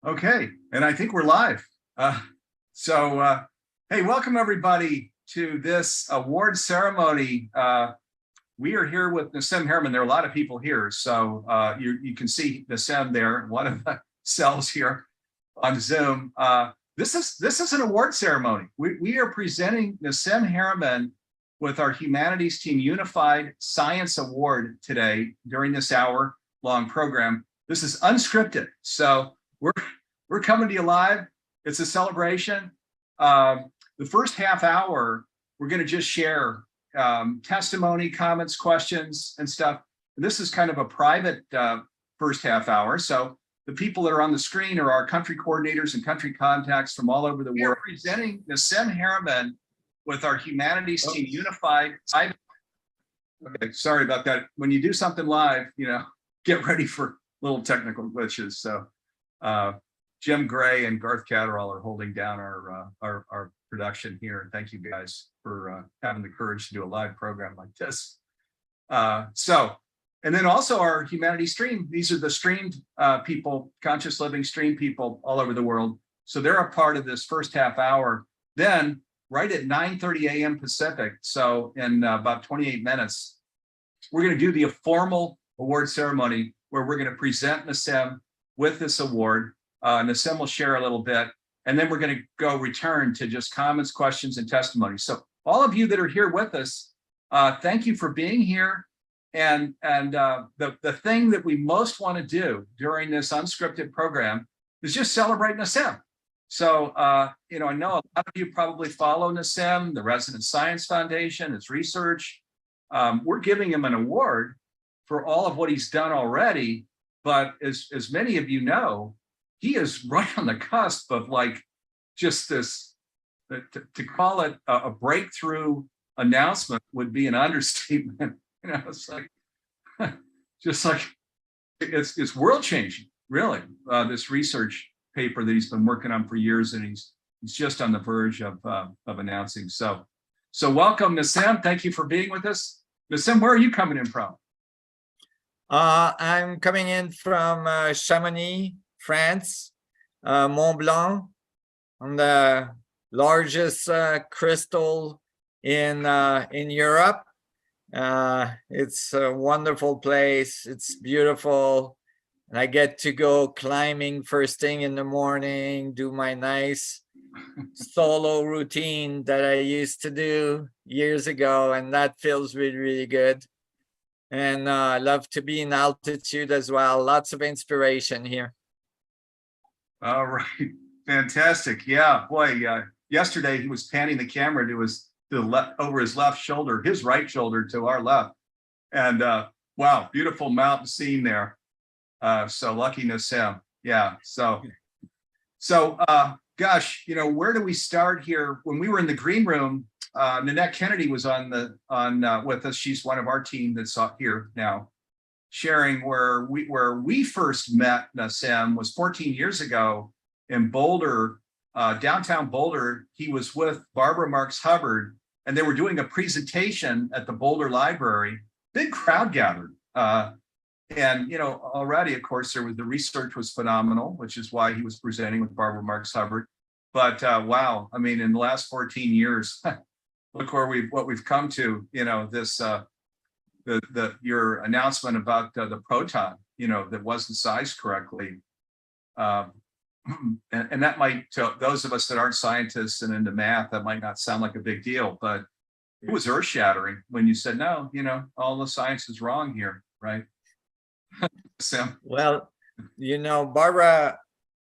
Okay, and I think we're live. Hey, welcome everybody to this award ceremony. We are here with Nassim Haramein. There are a lot of people here, so you can see Nassim there, one of the cells here on Zoom. This is an award ceremony. We are presenting Nassim Haramein with our Humanities Team Unified Science Award today during this hour-long program. This is unscripted, so we're coming to you live. It's a celebration. The first half hour, we're going to just share testimony, comments, questions, and stuff. And this is kind of a private first half hour. So the people that are on the screen are our country coordinators and country contacts from all over the world. We're presenting Nassim Haramein with our Humanities Team Unified. Okay, sorry about that. When you do something live, get ready for little technical glitches. So Jim Gray and Garth Catterall are holding down our production here. And thank you guys for having the courage to do a live program like this. And then also our Humanities Stream. These are the streamed people, conscious living stream people all over the world. So they're a part of this first half hour. Then right at 9:30 a.m. Pacific, so in about 28 minutes, we're going to do the formal award ceremony where we're going to present Nassim with this award. Nassim will share a little bit, and then we're going to go return to just comments, questions, and testimony. So all of you that are here with us, thank you for being here. And the thing that we most want to do during this unscripted program is just celebrate Nassim. So, I know a lot of you probably follow Nassim, the Resident Science Foundation, his research. We're giving him an award for all of what he's done already. But as many of you know, he is right on the cusp of just this, to call it a breakthrough announcement would be an understatement. It's it's world changing, really. This research paper that he's been working on for years, and he's just on the verge of announcing. So welcome, Nassim. Thank you for being with us. Nassim, where are you coming in from? I'm coming in from Chamonix, France, Mont Blanc, on the largest crystal in Europe. It's a wonderful place. It's beautiful. And I get to go climbing first thing in the morning, do my nice solo routine that I used to do years ago. And that feels really, really good. And I love to be in altitude as well. Lots of inspiration here. All right. Fantastic. Yeah, boy, yesterday he was panning the camera to over his left shoulder, his right shoulder to our left. And wow, beautiful mountain scene there. So lucky Nassim. Yeah. So gosh, where do we start here? When we were in the green room, Nanette Kennedy was on with us. She's one of our team that's here now, sharing where we first met Nassim was 14 years ago in Boulder, downtown Boulder. He was with Barbara Marx Hubbard, and they were doing a presentation at the Boulder Library. Big crowd gathered. And already, of course, the research was phenomenal, which is why he was presenting with Barbara Marx Hubbard. But wow, I mean, in the last 14 years, look what we've come to. This your announcement about the proton, that wasn't sized correctly, and that might, to those of us that aren't scientists and into math, that might not sound like a big deal, but it was earth-shattering when you said, no, all the science is wrong here, right? Sam. Well, Barbara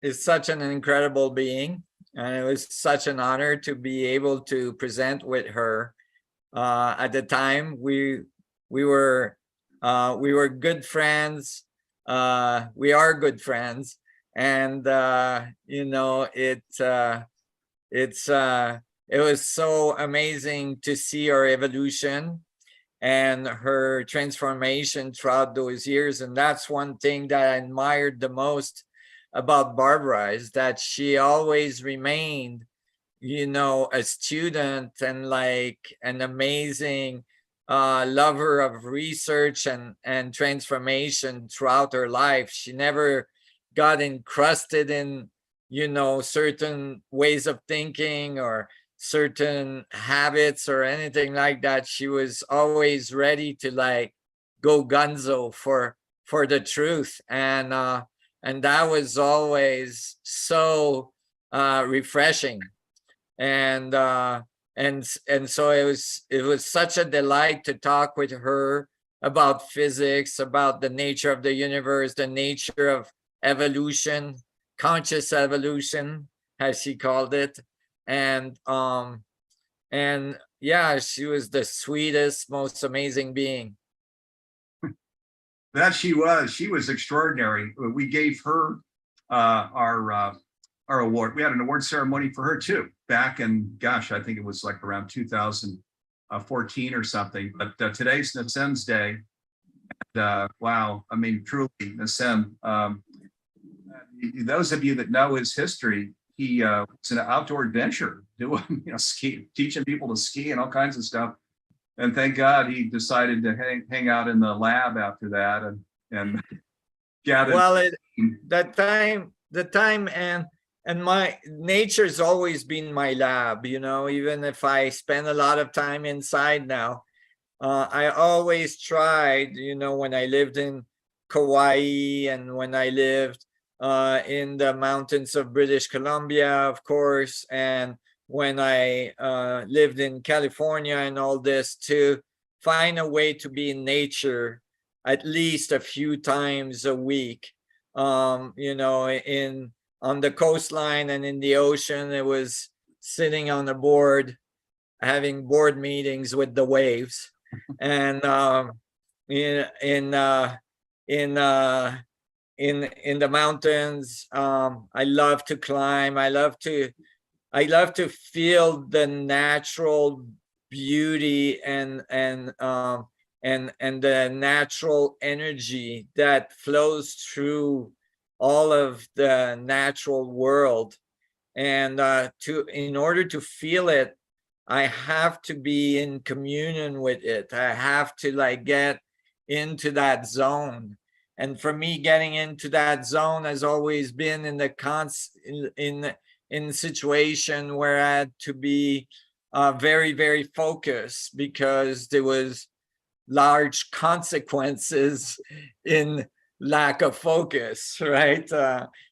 is such an incredible being, and it was such an honor to be able to present with her. At the time, we were good friends. We are good friends, and it was so amazing to see our evolution and her transformation throughout those years. And that's one thing that I admired the most about Barbara, is that she always remained, a student and an amazing lover of research and transformation throughout her life. She never got encrusted in, certain ways of thinking or certain habits or anything like that. She was always ready to like go gunzo for the truth. And that was always so refreshing. And so it was such a delight to talk with her about physics, about the nature of the universe, the nature of evolution, conscious evolution, as she called it. And yeah, she was the sweetest, most amazing being. That she was extraordinary. We gave her our award. We had an award ceremony for her too, back in, gosh, I think it was like around 2014 or something. But today's Nassim's day. And, wow, I mean, truly, Nassim. Those of you that know his history, he was an outdoor adventurer, doing ski, teaching people to ski and all kinds of stuff. And thank God he decided to hang out in the lab after that and gather. Well, the time and my nature's always been my lab, even if I spend a lot of time inside now. I always tried, when I lived in Kauai and when I lived in the mountains of British Columbia, of course, and when I lived in California and all this, to find a way to be in nature at least a few times a week. On the coastline and in the ocean, it was sitting on a board, having board meetings with the waves. And in the mountains, I love to climb. I love to feel the natural beauty and the natural energy that flows through all of the natural world. And in order to feel it, I have to be in communion with it. I have to like get into that zone. And for me, getting into that zone has always been in the situation where I had to be very, very focused, because there was large consequences in lack of focus, right?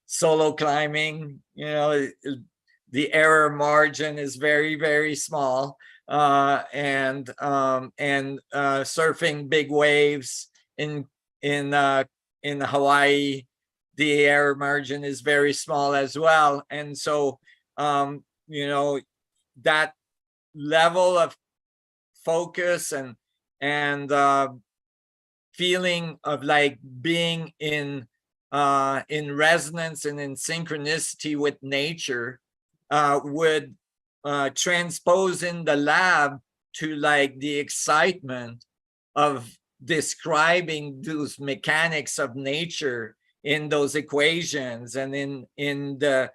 Solo climbing, the error margin is very, very small, and surfing big waves in Hawaii, the error margin is very small as well. And so that level of focus and feeling of like being in resonance and in synchronicity with nature would transpose in the lab to like the excitement of describing those mechanics of nature in those equations, and in the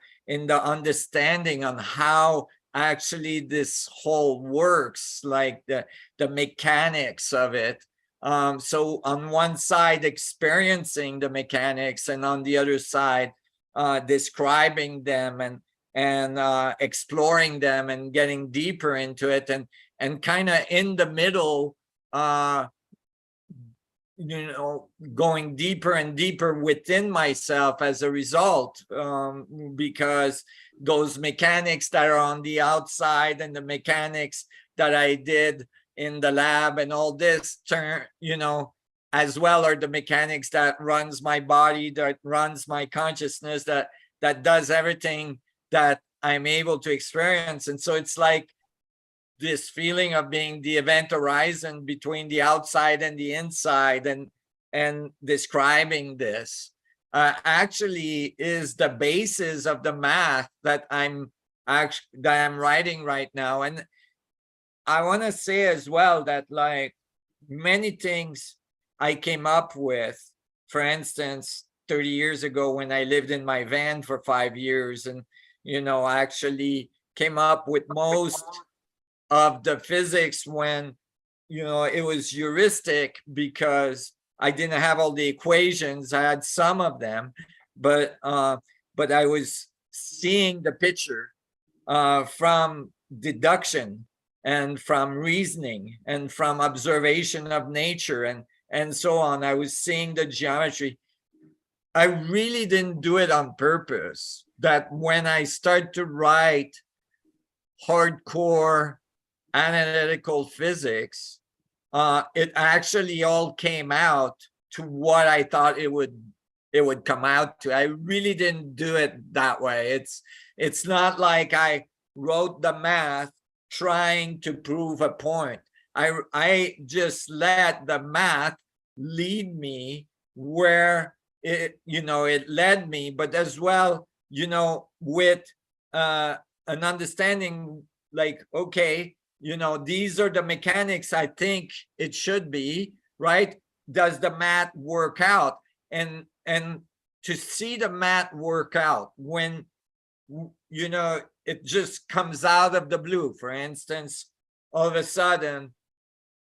understanding on how actually this whole works, like the mechanics of it. So on one side experiencing the mechanics, and on the other side describing them and exploring them and getting deeper into it, and kind of in the middle going deeper and deeper within myself as a result, because those mechanics that are on the outside and the mechanics that I did in the lab and all this as well are the mechanics that runs my body, that runs my consciousness, that does everything that I'm able to experience. And so it's like this feeling of being the event horizon between the outside and the inside, and describing this actually is the basis of the math that I'm writing right now. And I want to say as well that like many things I came up with, for instance, 30 years ago when I lived in my van for 5 years, and I actually came up with most of the physics when it was heuristic, because I didn't have all the equations. I had some of them, but I was seeing the picture from deduction and from reasoning and from observation of nature and so on. I was seeing the geometry. I really didn't do it on purpose. That when I start to write hardcore analytical physics, it actually all came out to what I thought it would come out to. I really didn't do it that way. It's not like I wrote the math trying to prove a point. I just let the math lead me where it led me, but as well, with an understanding like, okay, these are the mechanics I think it should be, right? Does the math work out? And to see the math work out when it just comes out of the blue. For instance, all of a sudden,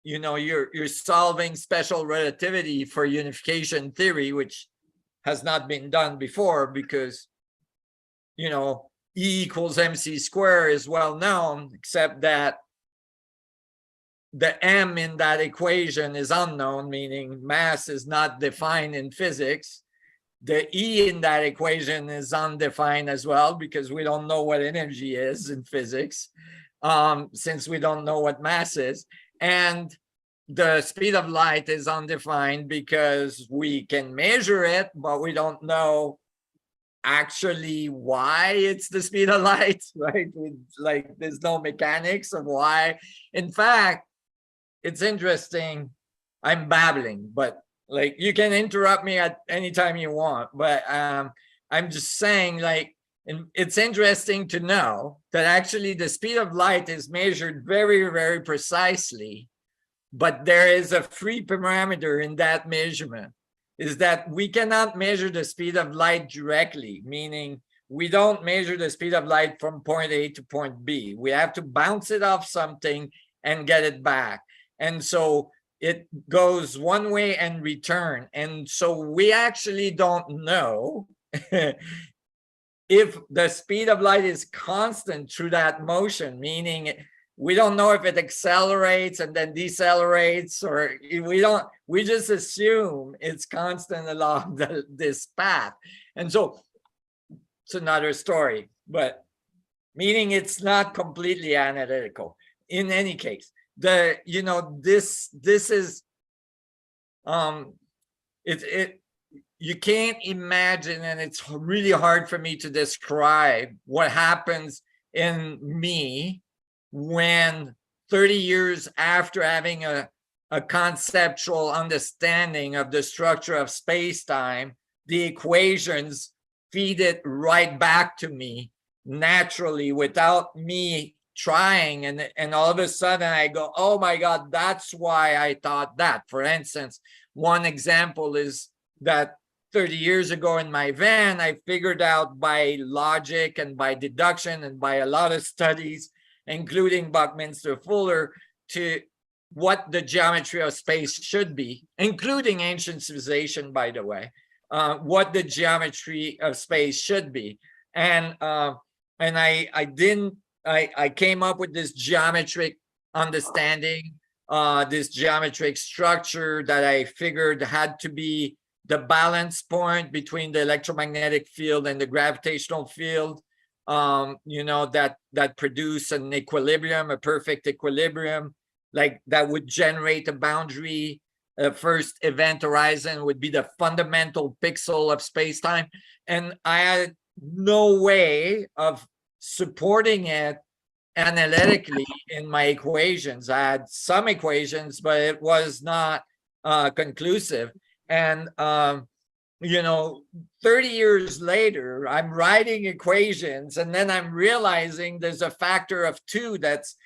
you're solving special relativity for unification theory, which has not been done before because E equals mc squared is well known, except that the m in that equation is unknown, meaning mass is not defined in physics. The E in that equation is undefined as well, because we don't know what energy is in physics, since we don't know what mass is. And the speed of light is undefined because we can measure it, but we don't know actually why it's the speed of light, right? There's no mechanics of why. In fact, it's interesting. I'm babbling, but you can interrupt me at any time you want. But I'm just saying, it's interesting to know that actually the speed of light is measured very, very precisely. But there is a free parameter in that measurement, is that we cannot measure the speed of light directly, meaning we don't measure the speed of light from point A to point B. We have to bounce it off something and get it back. And so it goes one way and return. And so we actually don't know if the speed of light is constant through that motion, meaning we don't know if it accelerates and then decelerates, or we just assume it's constant along this path. And so it's another story, but meaning it's not completely analytical. In any case, this is you can't imagine, and it's really hard for me to describe what happens in me when 30 years after having a conceptual understanding of the structure of space-time, the equations feed it right back to me naturally without me trying, and all of a sudden I go, oh my God, that's why I thought that. For instance, one example is that 30 years ago in my van, I figured out by logic and by deduction and by a lot of studies, including Buckminster Fuller, to what the geometry of space should be, including ancient civilization, by the way, what the geometry of space should be. And I came up with this geometric understanding, this geometric structure that I figured had to be the balance point between the electromagnetic field and the gravitational field, that produce an equilibrium, a perfect equilibrium, that would generate a boundary. First event horizon would be the fundamental pixel of space-time. And I had no way of supporting it analytically in my equations. I had some equations, but it was not conclusive. And 30 years later, I'm writing equations, and then I'm realizing there's a factor of 2 that's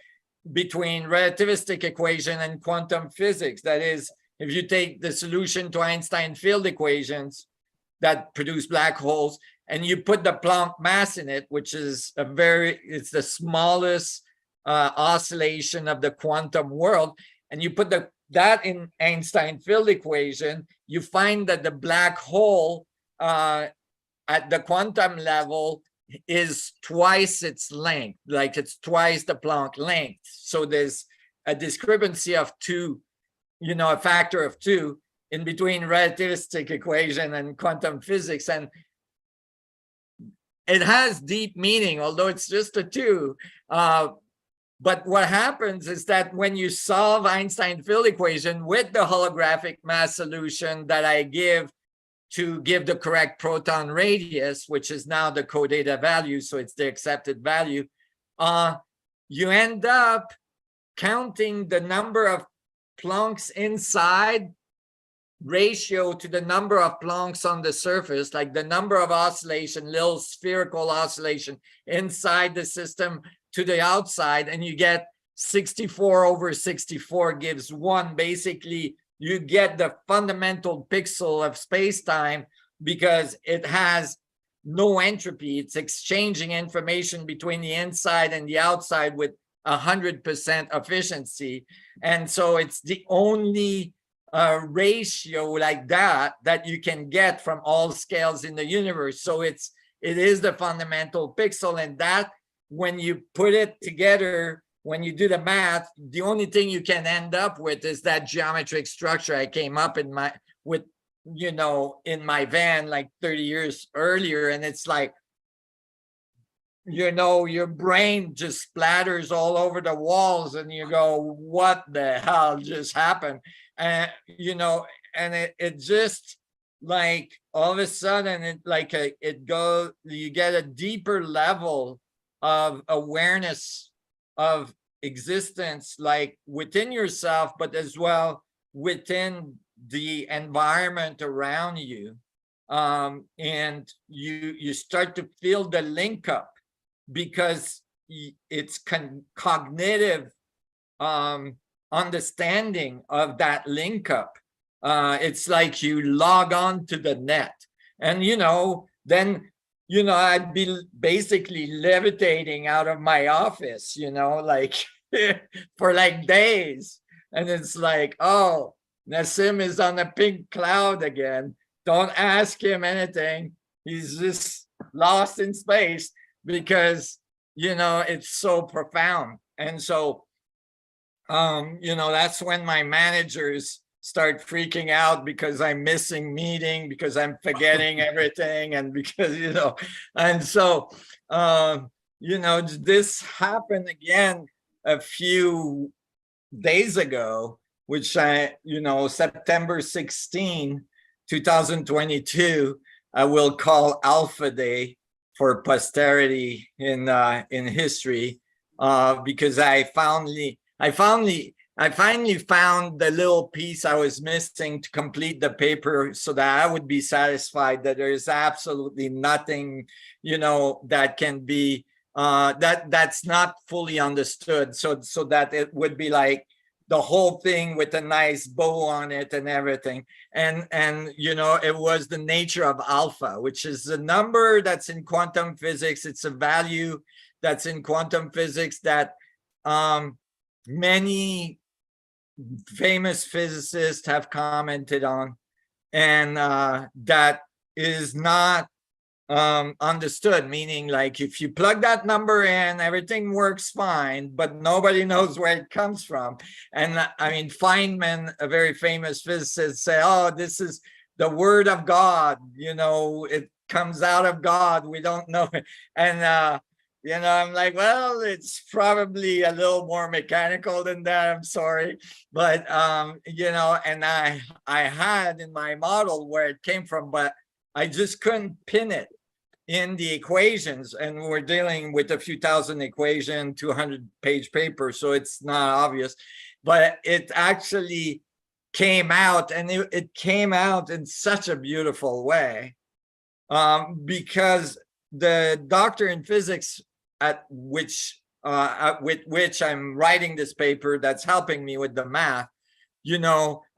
between relativistic equation and quantum physics. That is, if you take the solution to Einstein field equations that produce black holes, and you put the Planck mass in it, which is it's the smallest oscillation of the quantum world, and you put that in Einstein field equation, you find that the black hole at the quantum level is twice its length, like it's twice the Planck length. So there's a discrepancy of 2, a factor of 2 in between relativistic equation and quantum physics. And it has deep meaning, although it's just a 2. But what happens is that when you solve Einstein field equation with the holographic mass solution that I give to give the correct proton radius, which is now the co-data value, so it's the accepted value, you end up counting the number of Plancks inside ratio to the number of Plancks on the surface, like the number of oscillation, little spherical oscillation inside the system to the outside, and you get 64 over 64 gives 1. Basically, you get the fundamental pixel of space-time because it has no entropy. It's exchanging information between the inside and the outside with 100% efficiency. And so it's the only ratio like that you can get from all scales in the universe. So it is the fundamental pixel, and that when you put it together, when you do the math, the only thing you can end up with is that geometric structure I came up in my van like 30 years earlier. And it's like, your brain just splatters all over the walls and you go, what the hell just happened? And, and it just like all of a sudden you get a deeper level of awareness of existence, like within yourself, but as well within the environment around you. And you start to feel the link up because it's cognitive understanding of that link up. It's like you log on to the net, and then I'd be basically levitating out of my office, like for like days. And it's like, oh, Nassim is on a pink cloud again. Don't ask him anything. He's just lost in space because, it's so profound. And so, that's when my managers start freaking out because I'm missing meeting, because I'm forgetting everything, and because, and so, this happened again a few days ago, which September 16, 2022, I will call Alpha Day for posterity in history, because I finally found the little piece I was missing to complete the paper so that I would be satisfied that there is absolutely nothing, that can be, that's not fully understood. So that it would be like the whole thing with a nice bow on it and everything. And it was the nature of alpha, which is a number that's in quantum physics. It's a value that's in quantum physics that many famous physicists have commented on, and that is not understood, meaning like if you plug that number in, everything works fine, but nobody knows where it comes from. And I mean, Feynman, a very famous physicist, say, oh, this is the word of God, it comes out of God, we don't know it. And I'm like, well, it's probably a little more mechanical than that, I'm sorry. But and I had in my model where it came from, but I just couldn't pin it in the equations, and we're dealing with a few thousand equation, 200-page paper, so it's not obvious. But it actually came out, and it came out in such a beautiful way, because the doctor in physics with which I'm writing this paper that's helping me with the math,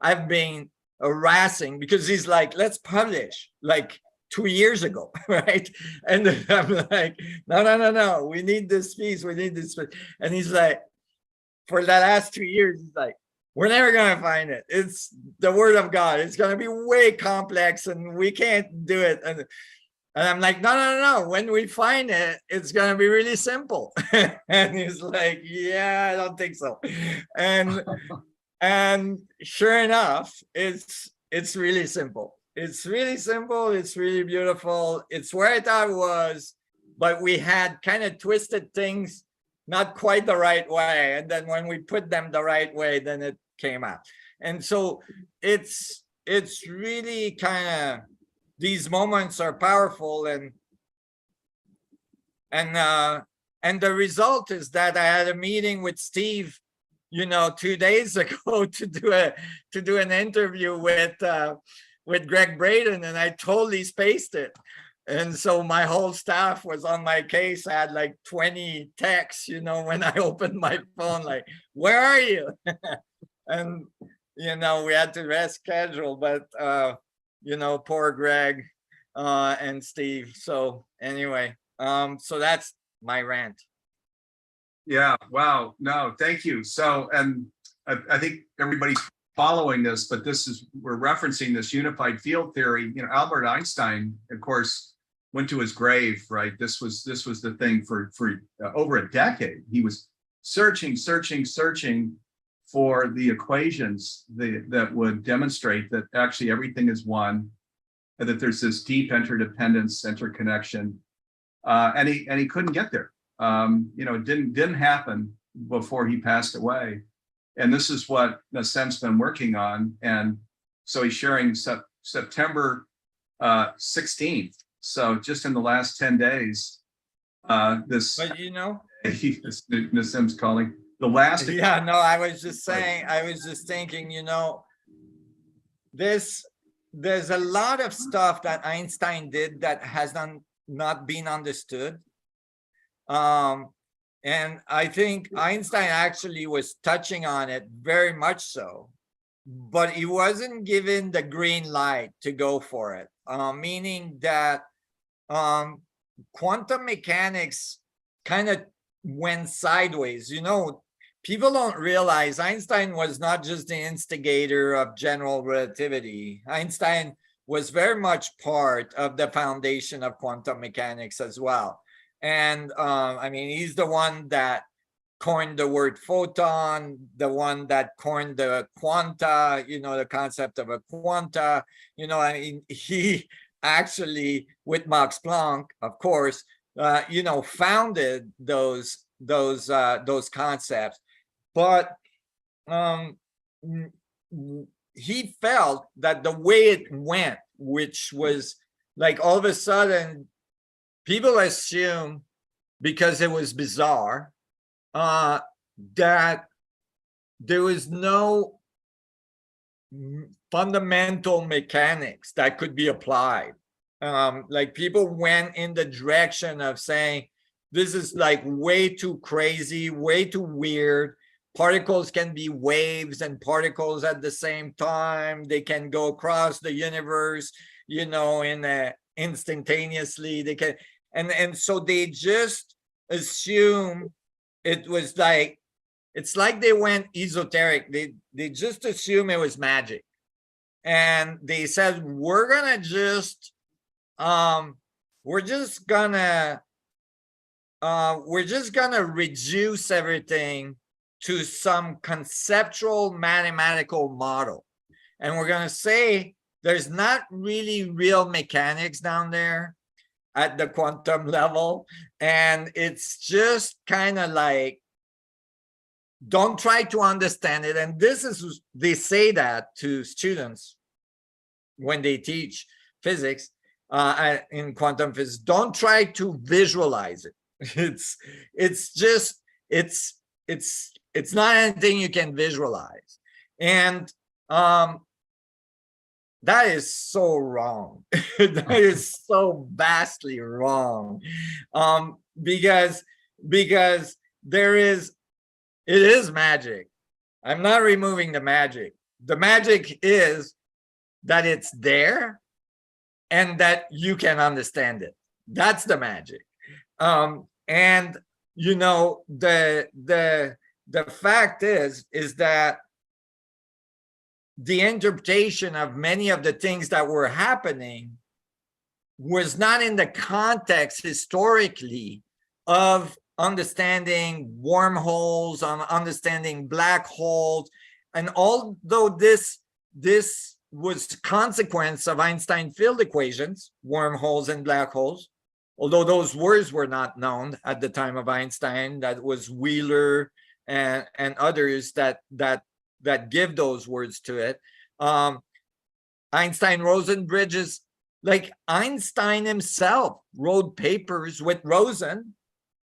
I've been harassing because he's like, let's publish, like 2 years ago, right? And I'm like, no, we need this piece, we need this piece. And he's like, for the last 2 years, he's like, we're never gonna find it. It's the word of God. It's gonna be way complex and we can't do it. And I'm like, no, no, no, no. When we find it, it's gonna be really simple. And he's like, yeah, I don't think so. And sure enough, it's really simple. It's really simple. It's really beautiful. It's where I thought it was, but we had kind of twisted things not quite the right way. And then when we put them the right way, then it came out. And so it's really kind of, these moments are powerful, and the result is that I had a meeting with Steve, 2 days ago to do an interview with Greg Braden, and I totally spaced it. And so my whole staff was on my case. I had like 20 texts, when I opened my phone, like, where are you? And, we had to reschedule, but, poor Greg and Steve. So anyway, so that's my rant. Yeah, wow. No, thank you. So, and I think everybody's following this, but we're referencing this unified field theory. Albert Einstein, of course, went to his grave, right? This was the thing for over a decade. He was searching for the equations that would demonstrate that actually everything is one, and that there's this deep interdependence, interconnection, and he couldn't get there. It didn't happen before he passed away. And this is what Nassim's been working on. And so he's sharing September 16th. So just in the last 10 days, this. But Nassim's calling the last. Yeah, no, I was just saying, I was just thinking, there's a lot of stuff that Einstein did that has not been understood. And I think Einstein actually was touching on it very much so, but he wasn't given the green light to go for it, meaning that quantum mechanics kind of went sideways. People don't realize Einstein was not just the instigator of general relativity. Einstein was very much part of the foundation of quantum mechanics as well. And he's the one that coined the word photon, the one that coined the quanta, the concept of a quanta. He actually, with Max Planck, of course, founded those concepts. But he felt that the way it went, which was like all of a sudden, people assume, because it was bizarre, that there was no fundamental mechanics that could be applied. Like people went in the direction of saying, this is like way too crazy, way too weird. Particles can be waves and particles at the same time. They can go across the universe, instantaneously. They can, and so they just assume it was like, it's like they went esoteric. They just assume it was magic. And they said, we're just gonna reduce everything to some conceptual mathematical model. And we're gonna say there's not really real mechanics down there at the quantum level. And it's just kind of like, don't try to understand it. And they say that to students when they teach physics in quantum physics. Don't try to visualize it. It's not anything you can visualize. And that is so wrong. That is so vastly wrong. Because it is magic. I'm not removing the magic. The magic is that it's there and that you can understand it. That's the magic. And the fact is that the interpretation of many of the things that were happening was not in the context historically of understanding wormholes, on understanding black holes. And although this was the consequence of Einstein field equations, wormholes and black holes, although those words were not known at the time of Einstein, that was Wheeler and others that give those words to it. Einstein-Rosen bridges, like Einstein himself wrote papers with Rosen,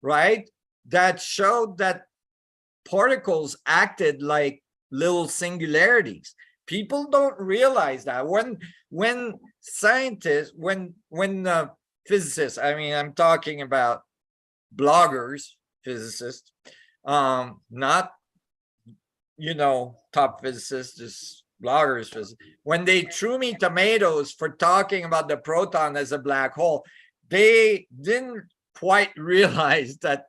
right, that showed that particles acted like little singularities. People don't realize that when scientists, when physicists, I mean, I'm talking about bloggers, physicists, not, top physicists, just bloggers, physicists. When they threw me tomatoes for talking about the proton as a black hole, they didn't quite realize that,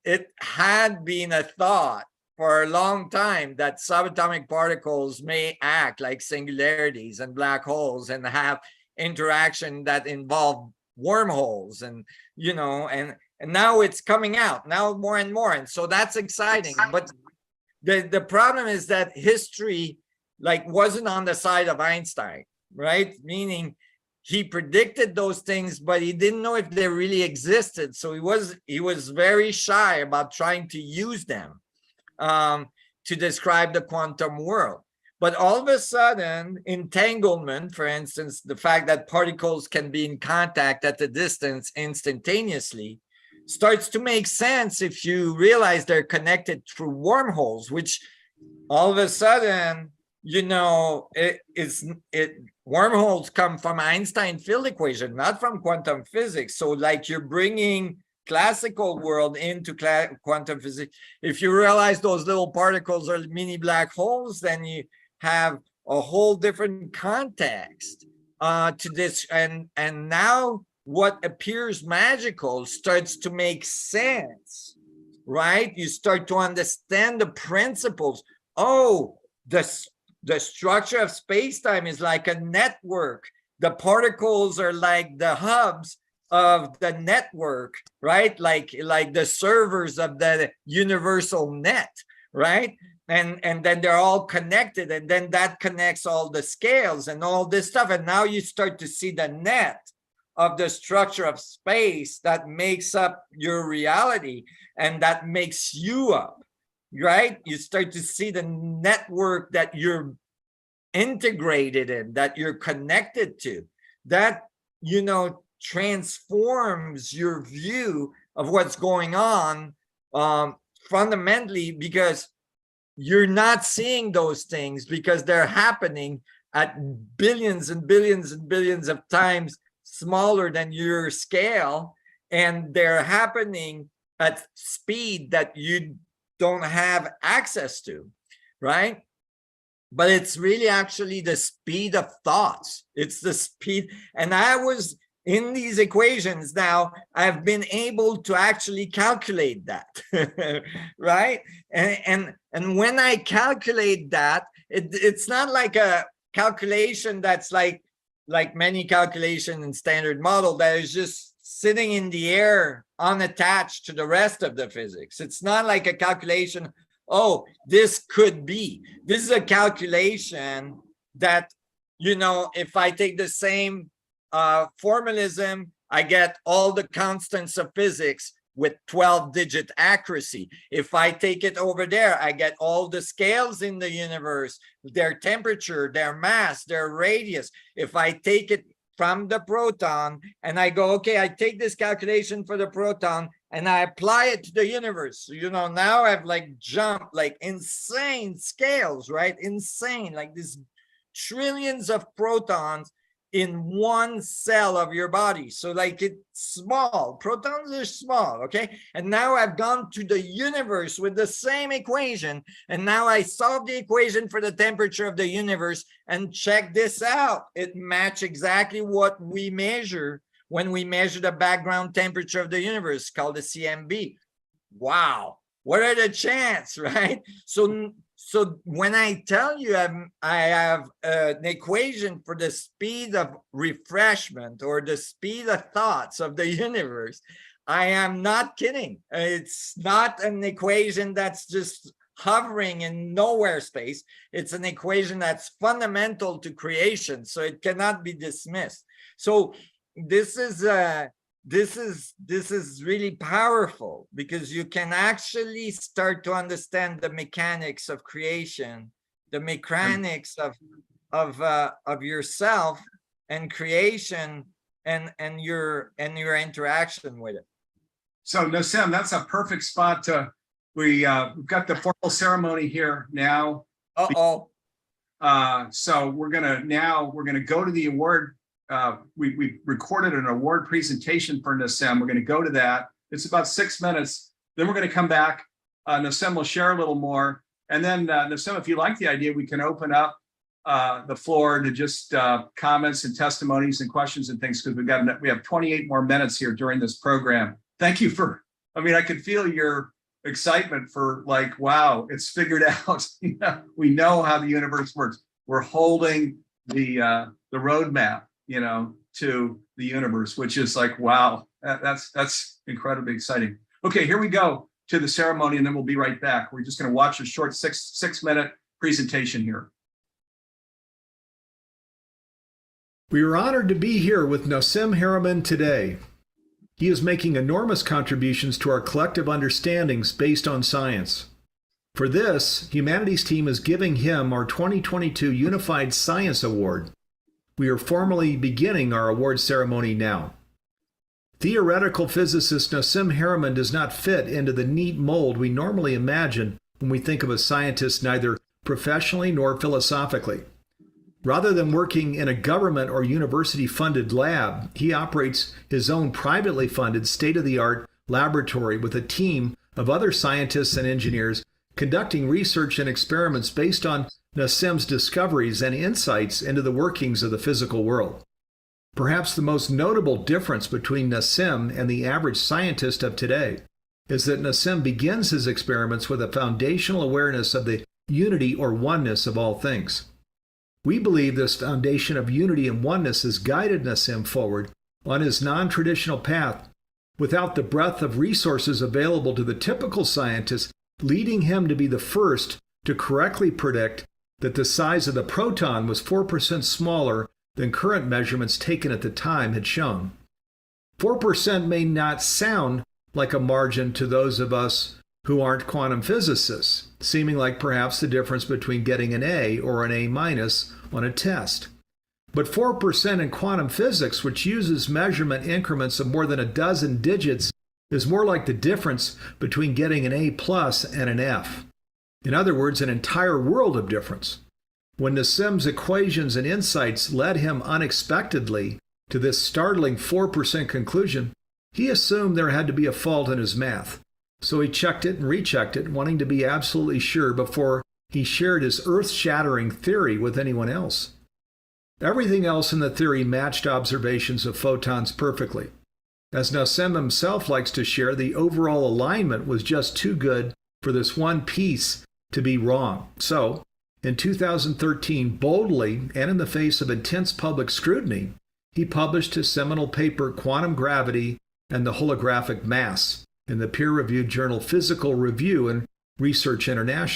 it had been a thought for a long time that subatomic particles may act like singularities and black holes and have interaction that involve wormholes, and now it's coming out now more and more, and so that's exciting. But the problem is that history wasn't on the side of Einstein, right? Meaning he predicted those things, but he didn't know if they really existed, so he was very shy about trying to use them to describe the quantum world. But all of a sudden, entanglement, for instance, the fact that particles can be in contact at a distance instantaneously, starts to make sense if you realize they're connected through wormholes, which all of a sudden, wormholes come from Einstein field equation, not from quantum physics. So you're bringing classical world into quantum physics. If you realize those little particles are mini black holes, then you have a whole different context to this. And now what appears magical starts to make sense, right? You start to understand the principles. Oh, the structure of space-time is like a network. The particles are like the hubs of the network, right? Like the servers of the universal net, right? And then they're all connected, and then that connects all the scales and all this stuff. And now you start to see the net of the structure of space that makes up your reality and that makes you up, right? You start to see the network that you're integrated in, that you're connected to, that, transforms your view of what's going on fundamentally, because you're not seeing those things because they're happening at billions and billions and billions of times smaller than your scale, and they're happening at speed that you don't have access to, right? But it's really actually the speed of thoughts. It's the speed. And I was in these equations now, I've been able to actually calculate that, right? And when I calculate that, it's not like a calculation that's like many calculation in standard model that is just sitting in the air unattached to the rest of the physics. It's not like a calculation, oh, this could be. This is a calculation that, if I take the same formalism, I get all the constants of physics with 12-digit accuracy. If I take it over there, I get all the scales in the universe, their temperature, their mass, their radius. If I take it from the proton and I go, okay, I take this calculation for the proton and I apply it to the universe. So, now I've jumped insane scales, right? Insane, like this trillions of protons in one cell of your body. So it's small, protons are small, okay? And now I've gone to the universe with the same equation. And now I solve the equation for the temperature of the universe, and check this out. It matches exactly what we measure when we measure the background temperature of the universe, called the CMB. Wow, what are the chances, right? So So when I tell you I have an equation for the speed of refreshment or the speed of thoughts of the universe, I am not kidding. It's not an equation that's just hovering in nowhere space. It's an equation that's fundamental to creation, so it cannot be dismissed. So this is really powerful, because you can actually start to understand the mechanics of creation, the mechanics of yourself and creation, and your interaction with it. So Nassim, that's a perfect spot to, we've got the formal ceremony here now. Uh-oh. So we're gonna go to the award. We recorded an award presentation for Nassim. We're going to go to that. It's about 6 minutes. Then we're going to come back. Nassim will share a little more. And then Nassim, if you like the idea, we can open up the floor to just comments and testimonies and questions and things, because we have 28 more minutes here during this program. Thank you for, I mean, I could feel your excitement for, like, wow, it's figured out. We know how the universe works. We're holding the roadmap, to the universe, which is like, wow, that's incredibly exciting. Okay, here we go to the ceremony, and then we'll be right back. We're just going to watch a short six-minute presentation here. We are honored to be here with Nassim Haramein today. He is making enormous contributions to our collective understandings based on science. For this, Humanities Team is giving him our 2022 Unified Science Award. We are formally beginning our award ceremony now. Theoretical physicist Nassim Haramein does not fit into the neat mold we normally imagine when we think of a scientist, neither professionally nor philosophically. Rather than working in a government or university-funded lab, he operates his own privately funded state-of-the-art laboratory with a team of other scientists and engineers conducting research and experiments based on Nassim's discoveries and insights into the workings of the physical world. Perhaps the most notable difference between Nassim and the average scientist of today is that Nassim begins his experiments with a foundational awareness of the unity or oneness of all things. We believe this foundation of unity and oneness has guided Nassim forward on his non-traditional path without the breadth of resources available to the typical scientist, leading him to be the first to correctly predict that the size of the proton was 4% smaller than current measurements taken at the time had shown. 4% may not sound like a margin to those of us who aren't quantum physicists, seeming like perhaps the difference between getting an A or an A- on a test. But 4% in quantum physics, which uses measurement increments of more than a dozen digits, is more like the difference between getting an A+ and an F. In other words, an entire world of difference. When Nassim's equations and insights led him unexpectedly to this startling 4% conclusion, he assumed there had to be a fault in his math. So he checked it and rechecked it, wanting to be absolutely sure before he shared his earth-shattering theory with anyone else. Everything else in the theory matched observations of photons perfectly. As Nassim himself likes to share, the overall alignment was just too good for this one piece to be wrong. So, in 2013, boldly and in the face of intense public scrutiny, he published his seminal paper, Quantum Gravity and the Holographic Mass, in the peer-reviewed journal Physical Review and Research International.